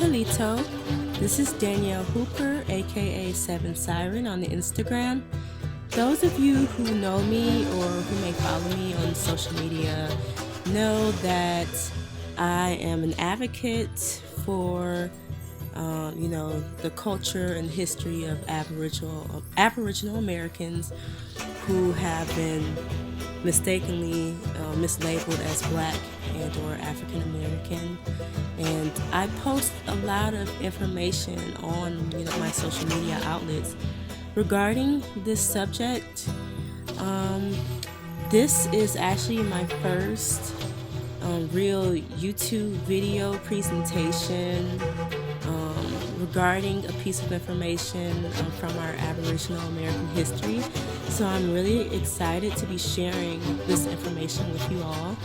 Halito. This is Danielle Hooper, aka Seven Siren, on the Instagram. Those of you who know me or who may follow me on social media know that I am an advocate for the culture and history of Aboriginal Americans who have been mistakenly mislabeled as Black and or African American. And I post a lot of information on my social media outlets regarding this subject. This is actually my first real YouTube video presentation regarding a piece of information from our Aboriginal American history. So I'm really excited to be sharing this information with you all.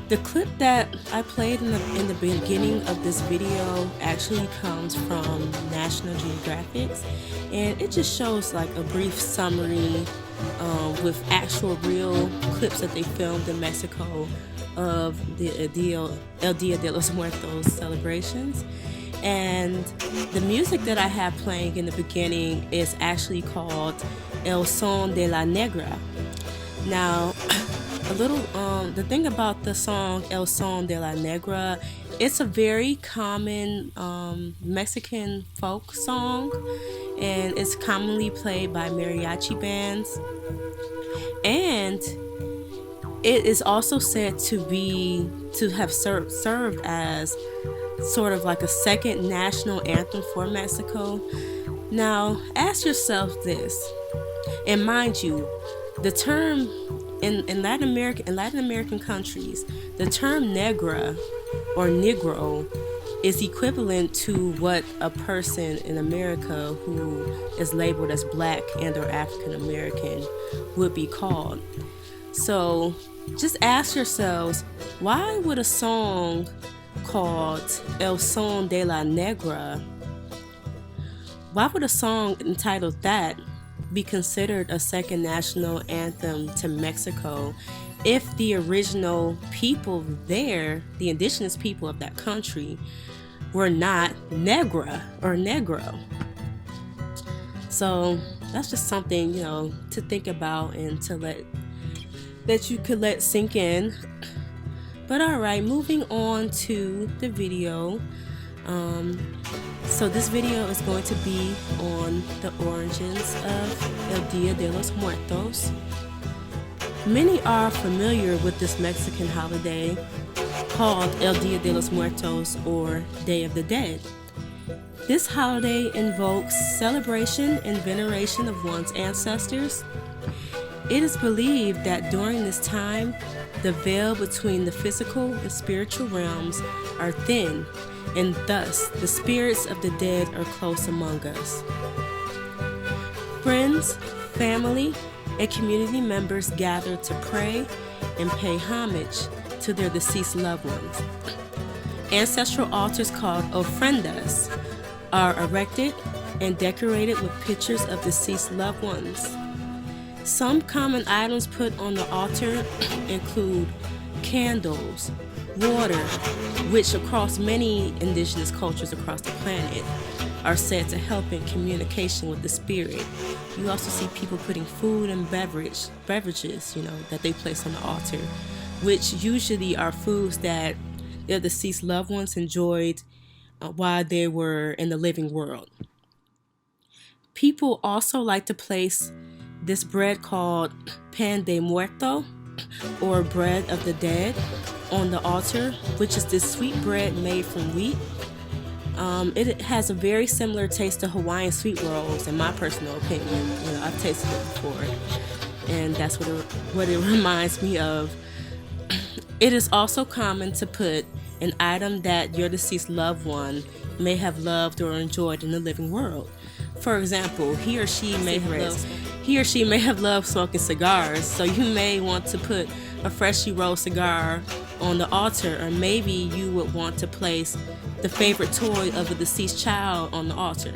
The clip that I played in the beginning of this video actually comes from National Geographic, and it just shows like a brief summary with actual real clips that they filmed in Mexico of the El Dia de Los Muertos celebrations. And the music that I have playing in the beginning is actually called El Son de la Negra. Now, the thing about the song El Son de la Negra, it's a very common Mexican folk song, and it's commonly played by mariachi bands. And it is also said to have served as sort of like a second national anthem for Mexico. Now, ask yourself this, and mind you, the term in Latin American countries, the term negra or negro is equivalent to what a person in America who is labeled as Black and or African American would be called. So just ask yourselves, why would a song called El Son de la Negra, why would a song entitled that be considered a second national anthem to Mexico if the original people there, the indigenous people of that country, were not Negra or Negro? So that's just something, to think about and to that you could let sink in. But alright, moving on to the video. So this video is going to be on the origins of El Dia de los Muertos. Many are familiar with this Mexican holiday called El Dia de los Muertos, or Day of the Dead. This holiday invokes celebration and veneration of one's ancestors. It is believed that during this time, the veil between the physical and spiritual realms are thin, and thus the spirits of the dead are close among us. Friends, family, and community members gather to pray and pay homage to their deceased loved ones. Ancestral altars called ofrendas are erected and decorated with pictures of deceased loved ones. Some common items put on the altar include candles, water, which across many indigenous cultures across the planet are said to help in communication with the spirit. You also see people putting food and beverages, that they place on the altar, which usually are foods that their deceased loved ones enjoyed while they were in the living world. People also like to place this bread called pan de muerto, or bread of the dead, on the altar, which is this sweet bread made from wheat. It has a very similar taste to Hawaiian sweet rolls, in my personal opinion. I've tasted it before, and that's what it reminds me of. It is also common to put an item that your deceased loved one may have loved or enjoyed in the living world. For example, he or she may have loved smoking cigars, so you may want to put a freshly rolled cigar on the altar, or maybe you would want to place the favorite toy of a deceased child on the altar.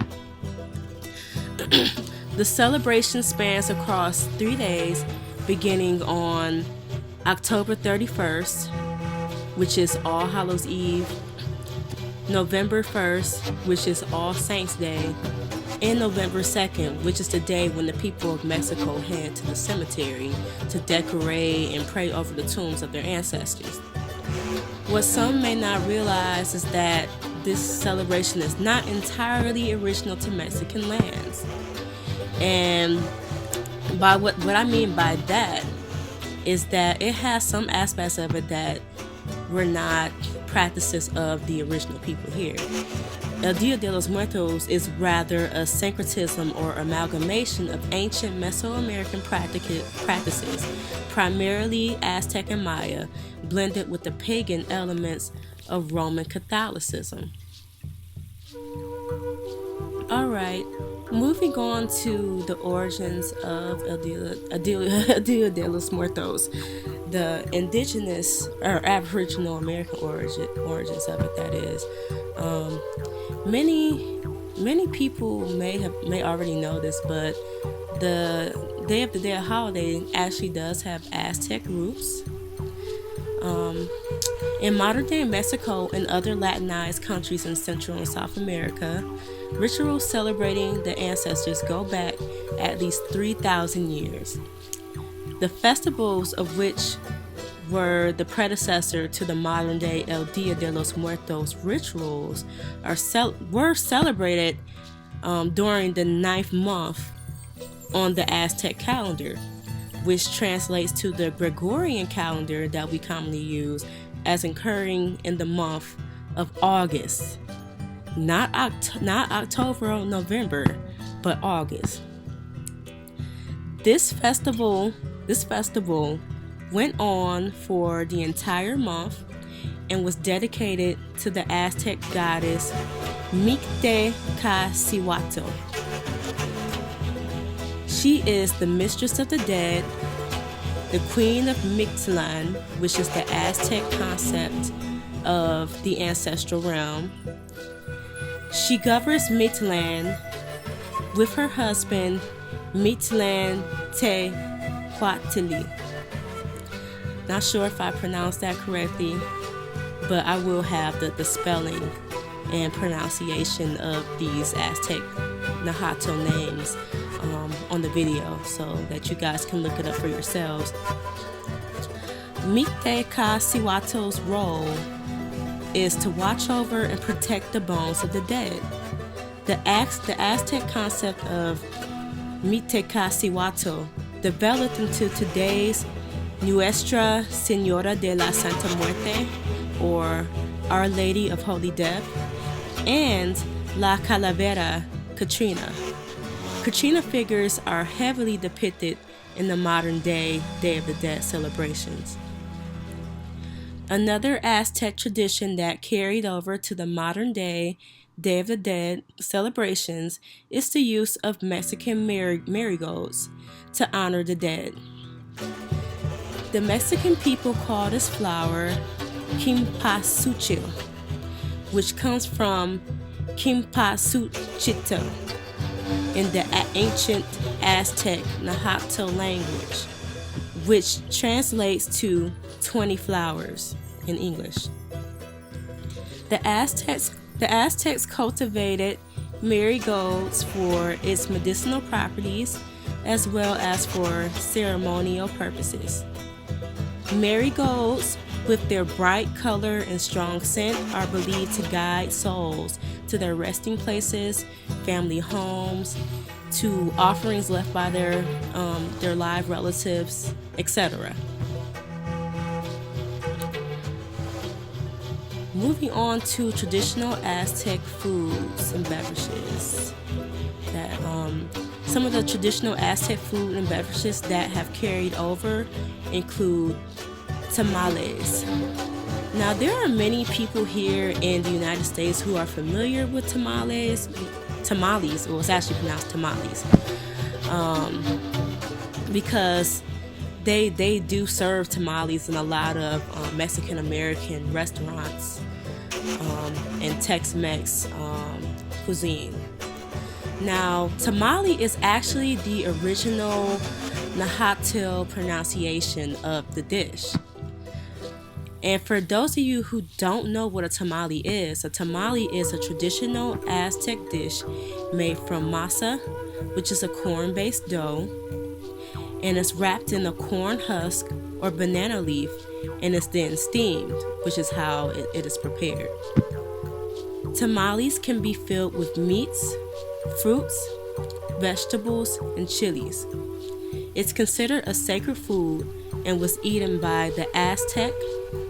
The celebration spans across 3 days, beginning on October 31st, which is All Hallows Eve, November 1st, which is All Saints Day, and November 2nd, which is the day when the people of Mexico head to the cemetery to decorate and pray over the tombs of their ancestors. What some may not realize is that this celebration is not entirely original to Mexican lands. And by what I mean by that is that it has some aspects of it that were not practices of the original people here. El Dia de los Muertos is rather a syncretism or amalgamation of ancient Mesoamerican practices, primarily Aztec and Maya, blended with the pagan elements of Roman Catholicism. Alright, moving on to the origins of El Dia de los Muertos, the indigenous or Aboriginal American origins of it, that is. Many people may already know this, but the Day of the Dead holiday actually does have Aztec roots. In modern-day Mexico and other Latinized countries in Central and South America, rituals celebrating the ancestors go back at least 3,000 years. The festivals of which were the predecessor to the modern-day El Dia de los Muertos rituals were celebrated during the 9th month on the Aztec calendar, which translates to the Gregorian calendar that we commonly use as occurring in the month of August. Not October or November, but August. This festival went on for the entire month and was dedicated to the Aztec goddess Mictecacíhuatl. She is the mistress of the dead, the queen of Mictlan, which is the Aztec concept of the ancestral realm. She governs Mictlan with her husband Mictlantecuhtli. Not sure if I pronounced that correctly, but I will have the spelling and pronunciation of these Aztec Nahuatl names on the video so that you guys can look it up for yourselves. Mictecacíhuatl's role is to watch over and protect the bones of the dead. The Aztec concept of Mictecacíhuatl developed into today's Nuestra Señora de la Santa Muerte, or Our Lady of Holy Death, and La Calavera Catrina. Catrina figures are heavily depicted in the modern Day of the Dead celebrations. Another Aztec tradition that carried over to the modern Day of the Dead celebrations is the use of Mexican marigolds to honor the dead. The Mexican people call this flower Cempasúchil, which comes from Cempasúchitl in the ancient Aztec Nahuatl language, which translates to 20 flowers in English. The Aztecs cultivated marigolds for its medicinal properties as well as for ceremonial purposes. Marigolds, with their bright color and strong scent, are believed to guide souls to their resting places, family homes, to offerings left by their live relatives, etc. Moving on to traditional Aztec foods and beverages. Some of the traditional Aztec food and beverages that have carried over include tamales. Now, there are many people here in the United States who are familiar with tamales. Well, it's actually pronounced tamales, because they do serve tamales in a lot of Mexican American restaurants and Tex-Mex cuisine. Now, tamale is actually the original Nahuatl pronunciation of the dish. And for those of you who don't know what a tamale is a traditional Aztec dish made from masa, which is a corn-based dough, and it's wrapped in a corn husk or banana leaf, and it's then steamed, which is how it is prepared. Tamales can be filled with meats, fruits, vegetables, and chilies. It's considered a sacred food and was eaten by the Aztec,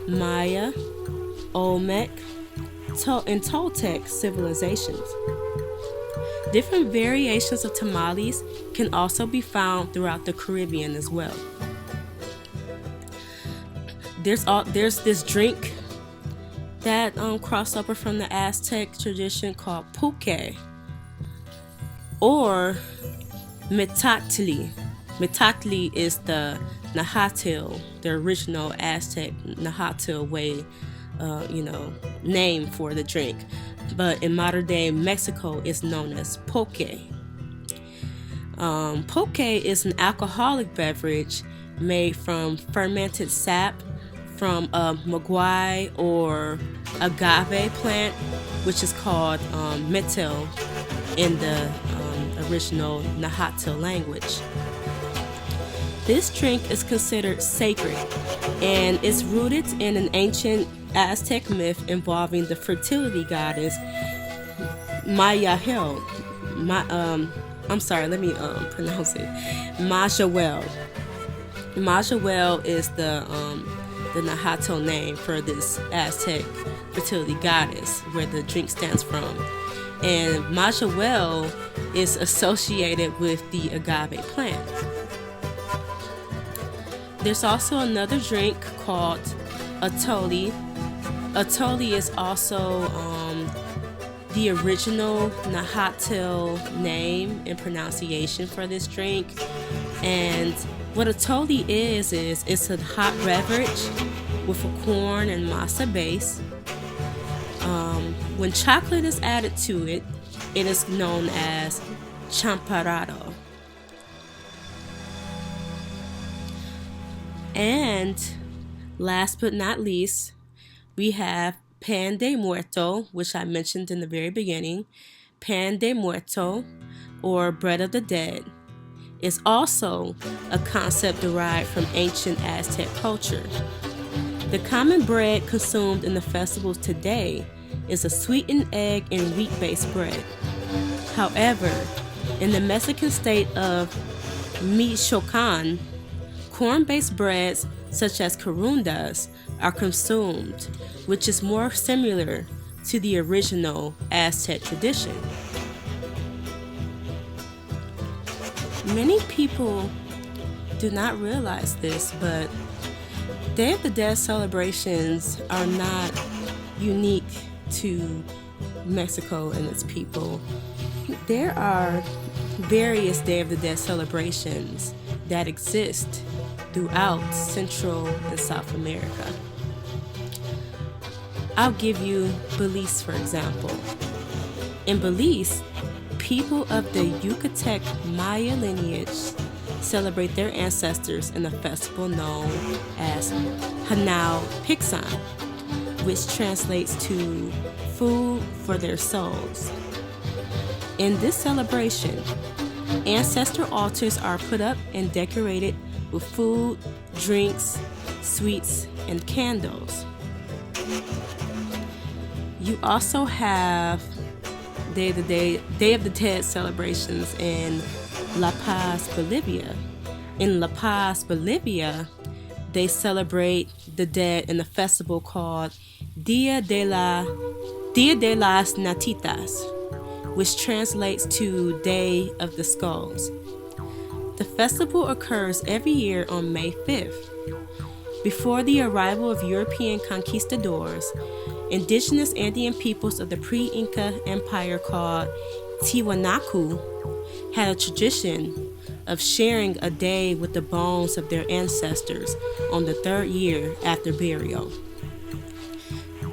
Maya, Olmec, and Toltec civilizations. Different variations of tamales can also be found throughout the Caribbean as well. There's this drink that crossed over from the Aztec tradition called pulque or metatli. Metatli is the Nahuatl, the original Aztec Nahuatl way, name for the drink. But in modern day Mexico, it's known as pulque. Pulque is an alcoholic beverage made from fermented sap from a maguey or agave plant, which is called metel in the original Nahuatl language. This drink is considered sacred and is rooted in an ancient Aztec myth involving the fertility goddess Mayahel. Pronounce it. Majawel. Majawel is the Nahuatl name for this Aztec fertility goddess, where the drink stands from. And Majawel is associated with the agave plant. There's also another drink called atole. Atole is also the original Nahuatl name and pronunciation for this drink. And what atole is it's a hot beverage with a corn and masa base. When chocolate is added to it, it is known as champorado. And last but not least, we have pan de muerto, which I mentioned in the very beginning. Pan de muerto, or bread of the dead, is also a concept derived from ancient Aztec culture. The common bread consumed in the festivals today is a sweetened egg and wheat-based bread. However, in the Mexican state of Michoacan, corn-based breads such as corundas are consumed, which is more similar to the original Aztec tradition. Many people do not realize this, but Day of the Dead celebrations are not unique to Mexico and its people. There are various Day of the Dead celebrations that exist throughout Central and South America. I'll give you Belize, for example. In Belize, people of the Yucatec Maya lineage celebrate their ancestors in a festival known as Hanau Pixan, which translates to food for their souls. In this celebration, ancestor altars are put up and decorated with food, drinks, sweets, and candles. You also have Day of the Dead celebrations in La Paz, Bolivia. In La Paz, Bolivia, they celebrate the dead in a festival called Dia de las Natitas, which translates to Day of the Skulls. The festival occurs every year on May 5th. Before the arrival of European conquistadors, indigenous Andean peoples of the pre-Inca Empire called Tiwanaku had a tradition of sharing a day with the bones of their ancestors on the third year after burial.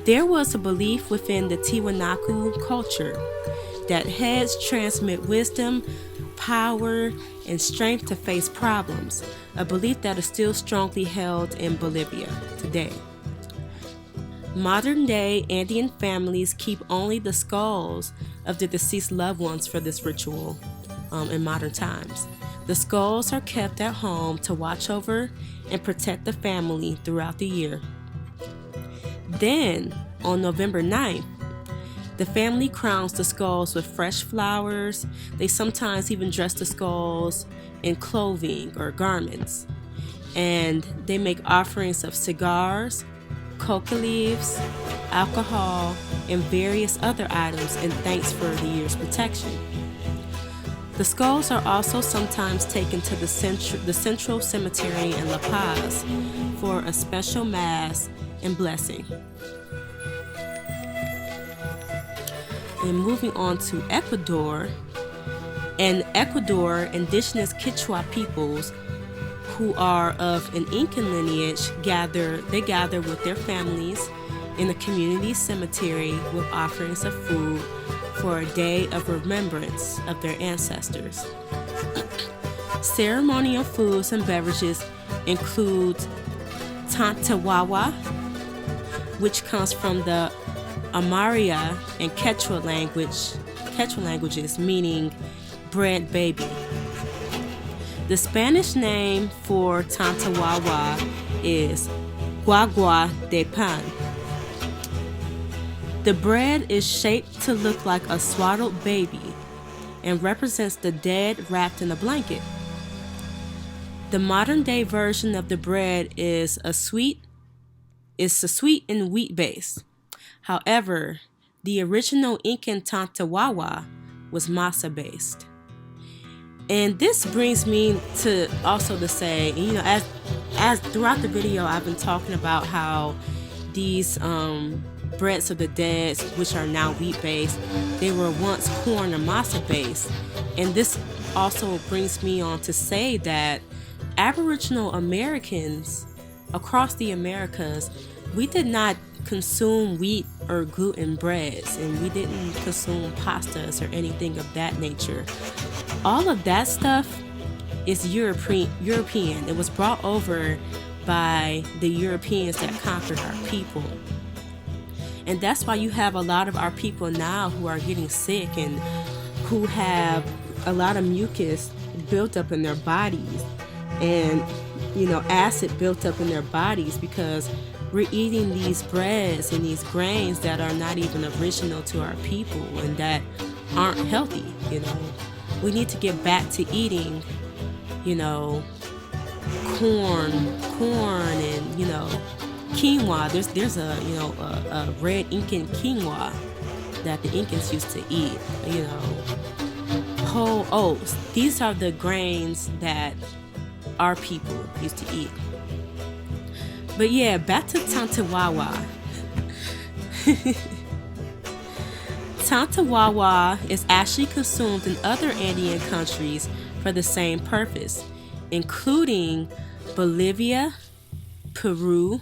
There was a belief within the Tiwanaku culture that heads transmit wisdom, power, and strength to face problems, a belief that is still strongly held in Bolivia today. Modern day Andean families keep only the skulls of the deceased loved ones for this ritual in modern times. The skulls are kept at home to watch over and protect the family throughout the year. Then, on November 9th, the family crowns the skulls with fresh flowers. They sometimes even dress the skulls in clothing or garments. And they make offerings of cigars, coca leaves, alcohol, and various other items in thanks for the year's protection. The skulls are also sometimes taken to the central cemetery in La Paz for a special mass and blessing. And moving on to Ecuador. In Ecuador, indigenous Quechua peoples who are of an Incan lineage gather with their families in the community cemetery with offerings of food for a day of remembrance of their ancestors. Ceremonial foods and beverages include tantawawa, which comes from the Amaria and Quechua languages, meaning bread baby. The Spanish name for tantawawa is guagua de pan. The bread is shaped to look like a swaddled baby and represents the dead wrapped in a blanket. The modern day version of the bread is a sweet and wheat base. However, the original Incan tantawawa was masa based. And this brings me to also to say, as throughout the video, I've been talking about how these breads of the dead, which are now wheat based, they were once corn or masa based. And this also brings me on to say that Aboriginal Americans across the Americas, we did not consume wheat or gluten breads, and we didn't consume pastas or anything of that nature. All of that stuff is European. It was brought over by the Europeans that conquered our people. And that's why you have a lot of our people now who are getting sick and who have a lot of mucus built up in their bodies and, acid built up in their bodies because we're eating these breads and these grains that are not even original to our people and that aren't healthy. We need to get back to eating, corn and, quinoa. There's a red Incan quinoa that the Incans used to eat, whole oats. These are the grains that our people used to eat. But yeah, back to tantawawa. Tantawawa is actually consumed in other Andean countries for the same purpose, including Bolivia, Peru,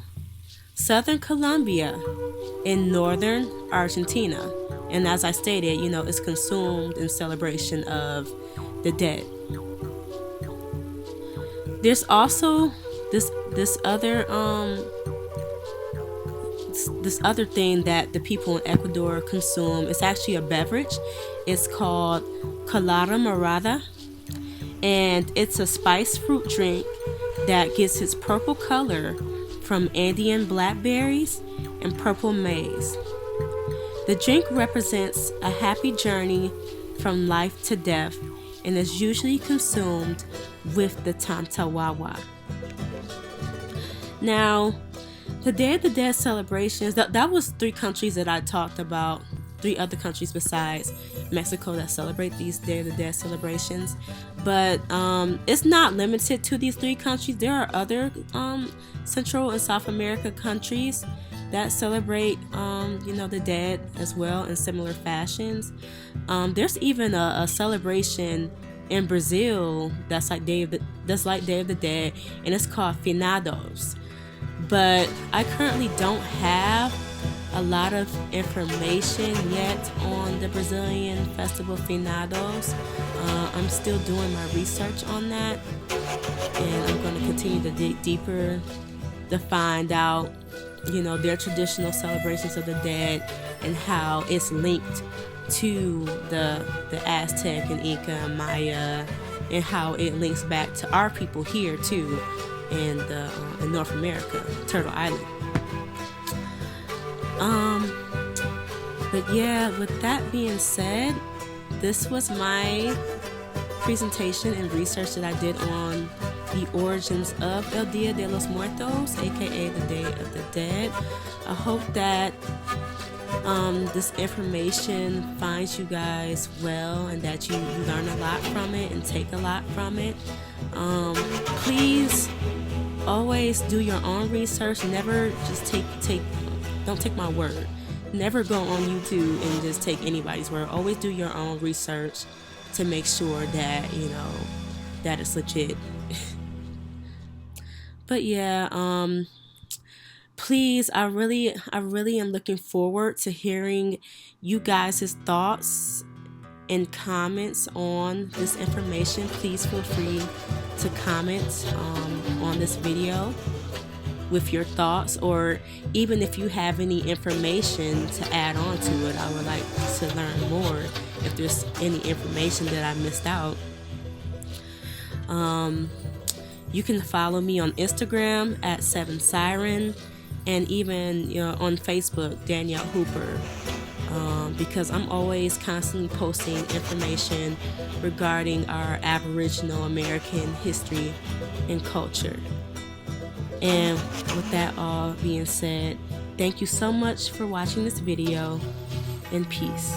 southern Colombia, and northern Argentina. And as I stated, it's consumed in celebration of the dead. There's also this other thing that the people in Ecuador consume. It's actually a beverage. It's called colada morada, and it's a spiced fruit drink that gets its purple color from Andean blackberries and purple maize. The drink represents a happy journey from life to death and is usually consumed with the tantawawa. Now, the Day of the Dead celebrations, that was 3 countries that I talked about, 3 other countries besides Mexico that celebrate these Day of the Dead celebrations. But it's not limited to these 3 countries. There are other Central and South America countries that celebrate, the dead as well in similar fashions. There's even a celebration in Brazil that's like Day of the Dead, and it's called Finados. But I currently don't have a lot of information yet on the Brazilian festival Finados. I'm still doing my research on that, and I'm going to continue to dig deeper to find out, you know, their traditional celebrations of the dead and how it's linked to the Aztec and Inca and Maya, and how it links back to our people here too in North America, Turtle Island. But yeah, with that being said, this was my presentation and research that I did on the origins of El Dia de los Muertos, aka the Day of the Dead. I hope that this information finds you guys well, and that you learn a lot from it and take a lot from it. Please always do your own research. Never just don't take my word. Never go on YouTube and just take anybody's word. Always do your own research to make sure that, you know, that it's legit. But yeah, please, I really am looking forward to hearing you guys' thoughts and comments on this information. Please feel free to comment on this video with your thoughts, or even if you have any information to add on to it. I would like to learn more if there's any information that I missed out. You can follow me on Instagram at 7Siren, and even, you know, on Facebook, Danielle Hooper, because I'm always constantly posting information regarding our Aboriginal American history and culture. And with that all being said, thank you so much for watching this video, and peace.